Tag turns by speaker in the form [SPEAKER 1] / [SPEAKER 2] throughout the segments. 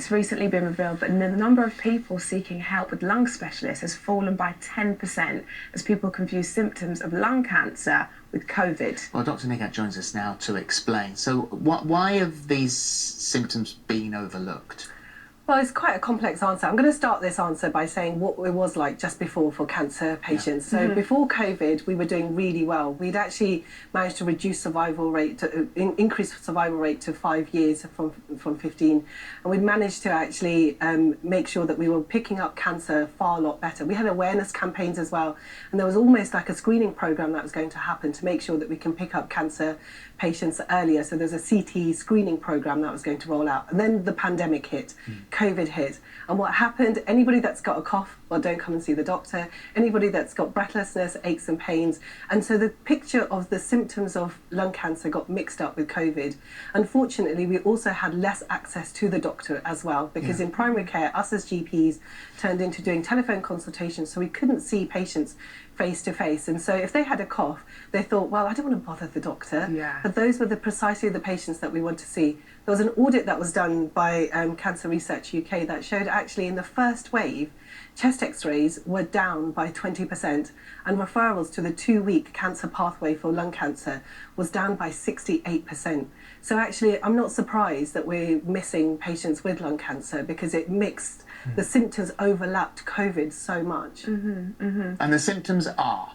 [SPEAKER 1] It's recently been revealed that the number of people seeking help with lung specialists has fallen by 10% as people confuse symptoms of lung cancer with COVID.
[SPEAKER 2] Well, Dr. Nighat joins us now to explain. So why have these symptoms been overlooked?
[SPEAKER 3] Well, it's quite a complex answer. I'm going to start this answer by saying what it was like just before for cancer patients. So before COVID, we were doing really well. We'd actually managed to reduce survival rate, to increase survival rate to 5 years from 15. And we managed to actually make sure that we were picking up cancer far a lot better. We had awareness campaigns as well. And there was almost like a screening program that was going to happen to make sure that we can pick up cancer patients earlier. So there's a CT screening program that was going to roll out. And then the pandemic hit. COVID hit. And what happened, anybody that's got a cough, well, don't come and see the doctor. Anybody that's got breathlessness, aches and pains. And so the picture of the symptoms of lung cancer got mixed up with COVID. Unfortunately, we also had less access to the doctor as well, because in primary care, us as GPs turned into doing telephone consultations, so we couldn't see patients face to face. And so if they had a cough, they thought, well, I don't want to bother the doctor. But those were precisely the patients that we want to see. There was an audit that was done by Cancer Research UK that showed actually in the first wave, chest x-rays were down by 20% and referrals to the 2-week cancer pathway for lung cancer was down by 68%. So actually, I'm not surprised that we're missing patients with lung cancer because it mixed, the symptoms overlapped COVID so much.
[SPEAKER 2] And the symptoms are?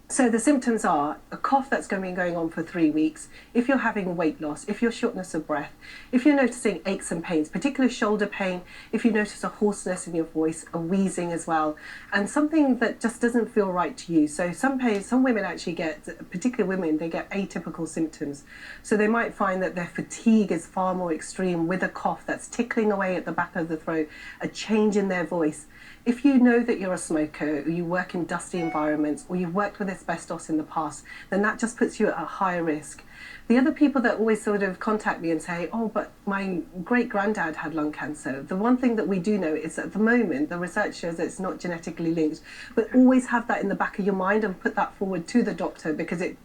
[SPEAKER 3] So the symptoms are a cough that's going to be going on for 3 weeks, if you're having weight loss, if you're shortness of breath, if you're noticing aches and pains, particularly shoulder pain, if you notice a hoarseness in your voice, a wheezing as well, and something that just doesn't feel right to you. So some women actually get, particularly women, they get atypical symptoms. So they might find that their fatigue is far more extreme with a cough that's tickling away at the back of the throat, a change in their voice. If you know that you're a smoker, or you work in dusty environments, or you've worked with asbestos in the past, then that just puts you at a higher risk. The other people that always sort of contact me and say, oh, but my great-granddad had lung cancer. The one thing that we do know is at the moment, the research shows that it's not genetically linked, but always have that in the back of your mind and put that forward to the doctor because it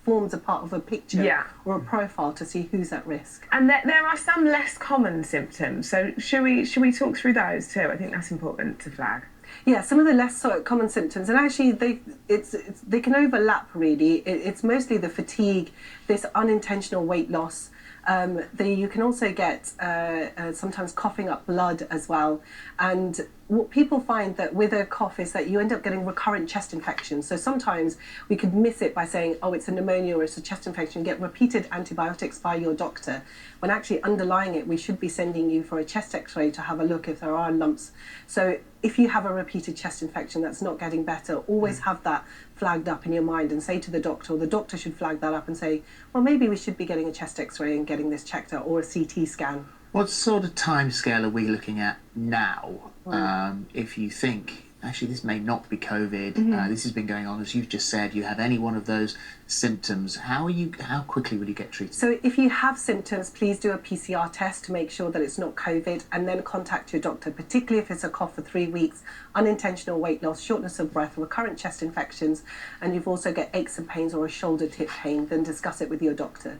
[SPEAKER 3] forms a part of a picture or a profile to see who's at risk.
[SPEAKER 1] And there are some less common symptoms, so should we talk through those too? I think that's important to flag.
[SPEAKER 3] Yeah, some of the less common symptoms, and actually they can overlap really. It's mostly the fatigue, this unintentional weight loss. You can also get sometimes coughing up blood as well. And what people find that with a cough is that you end up getting recurrent chest infections. So sometimes we could miss it by saying, oh, it's a pneumonia or it's a chest infection, get repeated antibiotics by your doctor, when actually underlying it, we should be sending you for a chest x-ray to have a look if there are lumps. So if you have a repeated chest infection that's not getting better, always have that flagged up in your mind and say to the doctor, or the doctor should flag that up and say, well, maybe we should be getting a chest x-ray and getting this checked out, or a CT scan.
[SPEAKER 2] What sort of timescale are we looking at now? If you think, actually, this may not be COVID, this has been going on, as you've just said, you have any one of those symptoms, how quickly will you get treated?
[SPEAKER 3] So if you have symptoms, please do a PCR test to make sure that it's not COVID, and then contact your doctor, particularly if it's a cough for 3 weeks, unintentional weight loss, shortness of breath, recurrent chest infections, and you've also got aches and pains or a shoulder tip pain, then discuss it with your doctor.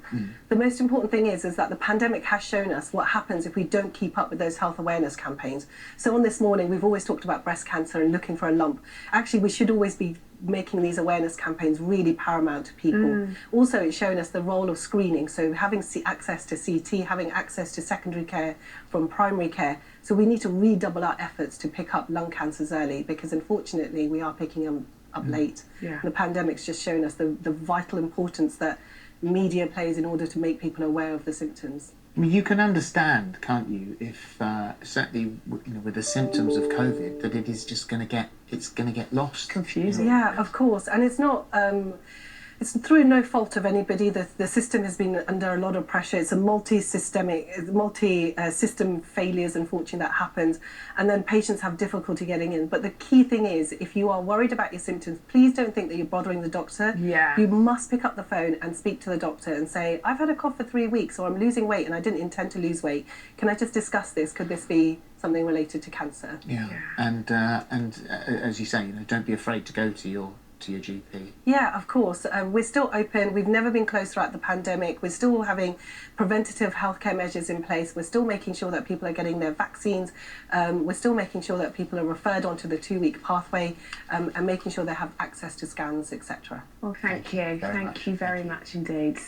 [SPEAKER 3] The most important thing is that the pandemic has shown us what happens if we don't keep up with those health awareness campaigns. So on This Morning, we've always talked about breast cancer and looking for a lump. Actually, we should always be making these awareness campaigns really paramount to people. Also, it's shown us the role of screening, so having access to CT, having access to secondary care from primary care. So we need to redouble our efforts to pick up lung cancers early, because unfortunately we are picking them up late. The pandemic's just shown us the vital importance that media plays in order to make people aware of the symptoms.
[SPEAKER 2] I mean, you can understand, can't you, if certainly with the symptoms of COVID, that it is just going to get lost.
[SPEAKER 1] Confusing.
[SPEAKER 3] Yeah, of course, and it's not. It's through no fault of anybody. The system has been under a lot of pressure. It's a multi-system failures, unfortunately, that happens. And then patients have difficulty getting in. But the key thing is, if you are worried about your symptoms, please don't think that you're bothering the doctor. You must pick up the phone and speak to the doctor and say, I've had a cough for 3 weeks, or I'm losing weight and I didn't intend to lose weight. Can I just discuss this? Could this be something related to cancer?
[SPEAKER 2] And as you say, don't be afraid to go to your to your GP?
[SPEAKER 3] Yeah, of course. We're still open. We've never been closed throughout the pandemic. We're still having preventative healthcare measures in place. We're still making sure that people are getting their vaccines. We're still making sure that people are referred onto the 2-week pathway, and making sure they have access to scans, etc.
[SPEAKER 1] Well, thank you. Thank you very much indeed.